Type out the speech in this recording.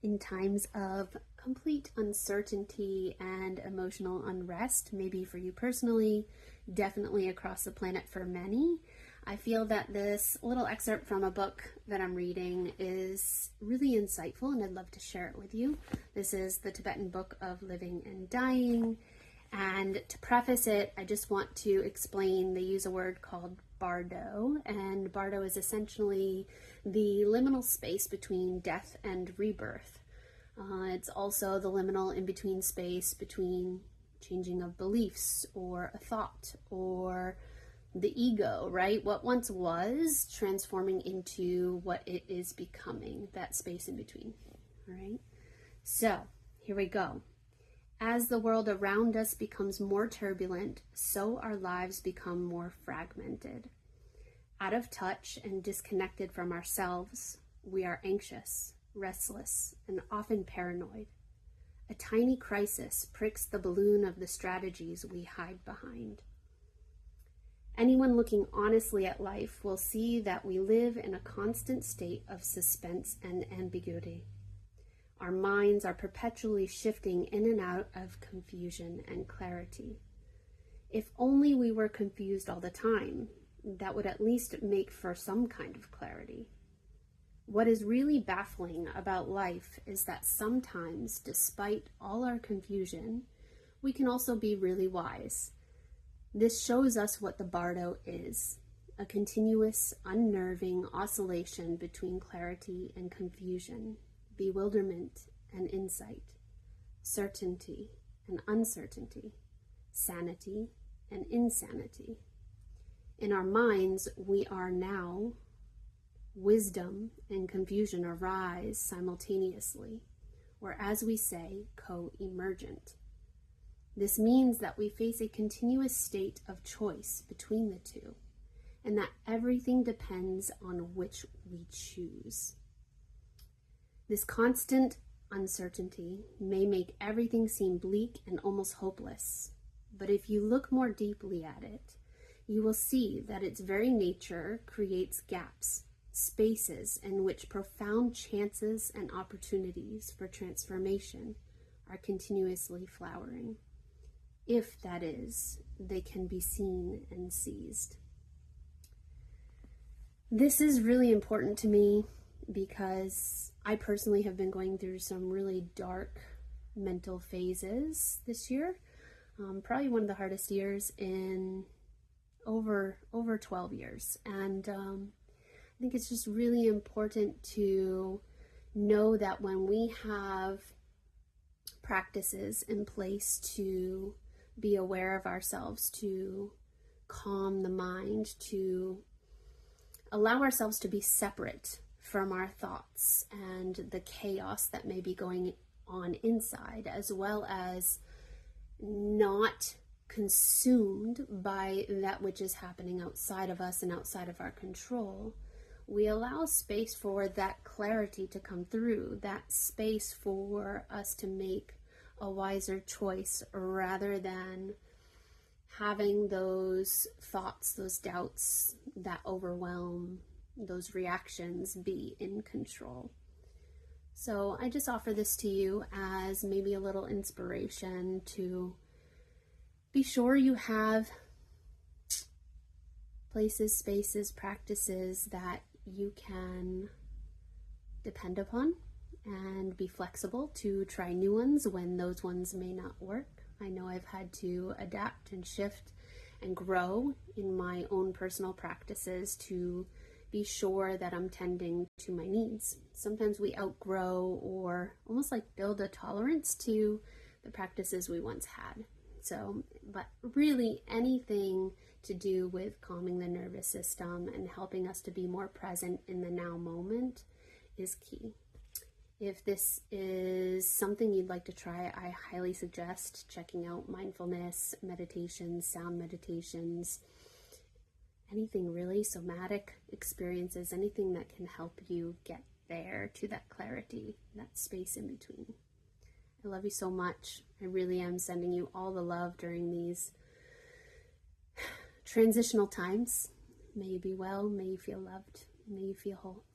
In times of complete uncertainty and emotional unrest, maybe for you personally, definitely across the planet for many, I feel that this little excerpt from a book that I'm reading is really insightful and I'd love to share it with you. This is the Tibetan Book of Living and Dying. And to preface it, I just want to explain they use a word called bardo, and bardo is essentially the liminal space between death and rebirth. It's also the liminal in-between space between changing of beliefs or a thought or the ego, right? What once was transforming into what it is becoming, that space in between, all right? So here we go. As the world around us becomes more turbulent, so our lives become more fragmented. Out of touch and disconnected from ourselves, we are anxious, restless, and often paranoid. A tiny crisis pricks the balloon of the strategies we hide behind. Anyone looking honestly at life will see that we live in a constant state of suspense and ambiguity. Our minds are perpetually shifting in and out of confusion and clarity. If only we were confused all the time, that would at least make for some kind of clarity. What is really baffling about life is that sometimes, despite all our confusion, we can also be really wise. This shows us what the bardo is, a continuous, unnerving oscillation between clarity and confusion, bewilderment and insight, certainty and uncertainty, sanity and insanity. In our minds, we are now. Wisdom and confusion arise simultaneously, or as we say, co-emergent. This means that we face a continuous state of choice between the two, and that everything depends on which we choose. This constant uncertainty may make everything seem bleak and almost hopeless, but if you look more deeply at it, you will see that its very nature creates gaps, spaces in which profound chances and opportunities for transformation are continuously flowering. If, that is, they can be seen and seized. This is really important to me because I personally have been going through some really dark mental phases this year. Probably one of the hardest years in over 12 years. And I think it's just really important to know that when we have practices in place to be aware of ourselves, to calm the mind, to allow ourselves to be separate from our thoughts and the chaos that may be going on inside, as well as not consumed by that which is happening outside of us and outside of our control, we allow space for that clarity to come through, that space for us to make a wiser choice rather than having those thoughts, those doubts that overwhelm, those reactions be in control. So I just offer this to you as maybe a little inspiration to be sure you have places, spaces, practices that you can depend upon and be flexible to try new ones when those ones may not work. I know I've had to adapt and shift and grow in my own personal practices to be sure that I'm tending to my needs. Sometimes we outgrow or almost like build a tolerance to the practices we once had. So, but really anything to do with calming the nervous system and helping us to be more present in the now moment is key. If this is something you'd like to try, I highly suggest checking out mindfulness, meditations, sound meditations, anything really, somatic experiences, anything that can help you get there to that clarity, that space in between. I love you so much. I really am sending you all the love during these transitional times. May you be well, may you feel loved, may you feel whole.